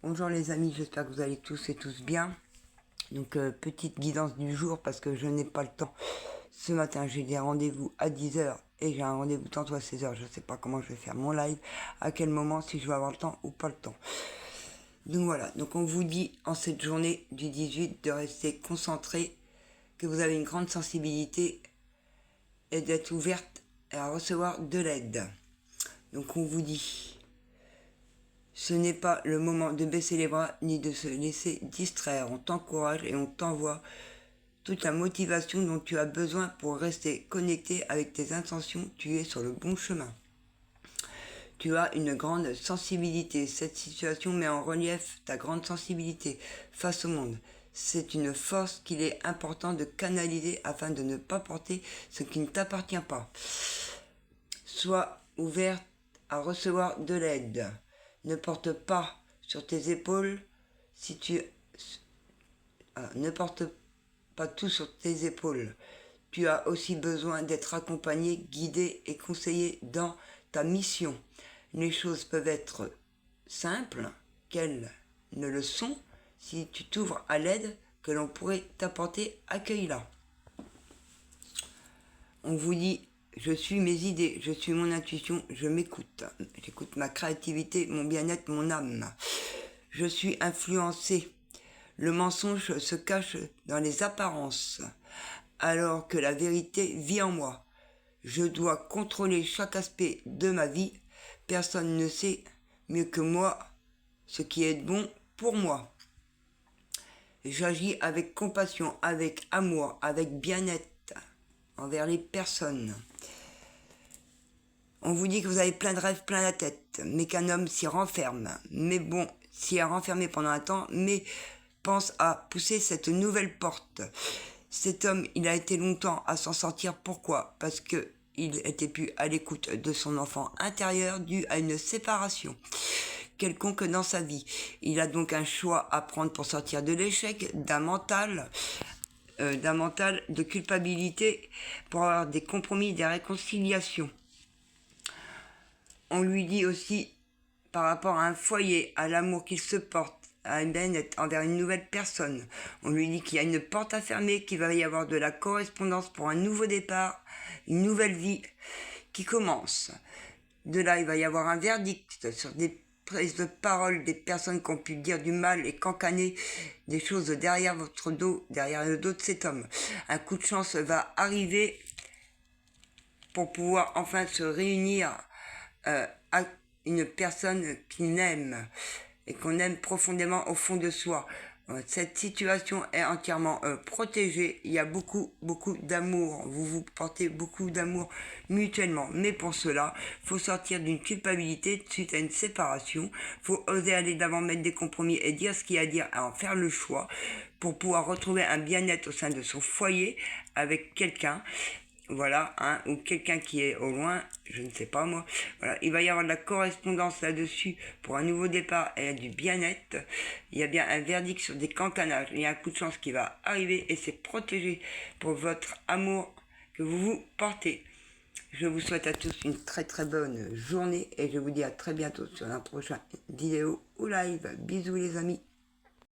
Bonjour les amis, j'espère que vous allez tous et tous bien. Donc petite guidance du jour parce que je n'ai pas le temps. Ce matin j'ai des rendez-vous à 10h et j'ai un rendez-vous tantôt à 16h. Je ne sais pas comment je vais faire mon live, à quel moment, si je vais avoir le temps ou pas le temps. Donc voilà, donc on vous dit en cette journée du 18 de rester concentré, que vous avez une grande sensibilité et d'être ouverte à recevoir de l'aide. Donc on vous dit... Ce n'est pas le moment de baisser les bras ni de se laisser distraire. On t'encourage et on t'envoie toute la motivation dont tu as besoin pour rester connecté avec tes intentions. Tu es sur le bon chemin. Tu as une grande sensibilité. Cette situation met en relief ta grande sensibilité face au monde. C'est une force qu'il est important de canaliser afin de ne pas porter ce qui ne t'appartient pas. Sois ouverte à recevoir de l'aide. Ne porte pas sur tes épaules ne porte pas tout sur tes épaules. Tu as aussi besoin d'être accompagné, guidé et conseillé dans ta mission. Les choses peuvent être simples, qu'elles ne le sont, si tu t'ouvres à l'aide que l'on pourrait t'apporter, accueille-la. On vous dit, je suis mes idées, je suis mon intuition, je m'écoute. J'écoute ma créativité, mon bien-être, mon âme. Je suis influencé. Le mensonge se cache dans les apparences, alors que la vérité vit en moi. Je dois contrôler chaque aspect de ma vie. Personne ne sait mieux que moi ce qui est bon pour moi. J'agis avec compassion, avec amour, avec bien-être envers les personnes. On vous dit que vous avez plein de rêves plein la tête, mais qu'un homme s'y renferme. Mais bon, s'y est renfermé pendant un temps, mais pense à pousser cette nouvelle porte. Cet homme, il a été longtemps à s'en sortir. Pourquoi ? Parce que il était plus à l'écoute de son enfant intérieur dû à une séparation quelconque dans sa vie. Il a donc un choix à prendre pour sortir de l'échec, d'un mental de culpabilité, pour avoir des compromis, des réconciliations. On lui dit aussi, par rapport à un foyer, à l'amour qu'il se porte, à une bien-être envers une nouvelle personne. On lui dit qu'il y a une porte à fermer, qu'il va y avoir de la correspondance pour un nouveau départ, une nouvelle vie qui commence. De là, il va y avoir un verdict sur des prises de parole des personnes qui ont pu dire du mal et cancaner des choses derrière votre dos, derrière le dos de cet homme. Un coup de chance va arriver pour pouvoir enfin se réunir à une personne qu'il aime et qu'on aime profondément au fond de soi. Cette situation est entièrement protégée. Il y a beaucoup d'amour. Vous vous portez beaucoup d'amour mutuellement. Mais pour cela, faut sortir d'une culpabilité suite à une séparation. Faut oser aller d'avant, mettre des compromis et dire ce qu'il y a à dire, à en faire le choix pour pouvoir retrouver un bien-être au sein de son foyer avec quelqu'un. Voilà, ou quelqu'un qui est au loin, je ne sais pas moi. Voilà, il va y avoir de la correspondance là-dessus pour un nouveau départ et du bien-être. Il y a bien un verdict sur des cancanages. Il y a un coup de chance qui va arriver et c'est protégé pour votre amour que vous vous portez. Je vous souhaite à tous une très bonne journée et je vous dis à très bientôt sur un prochain vidéo ou live. Bisous les amis.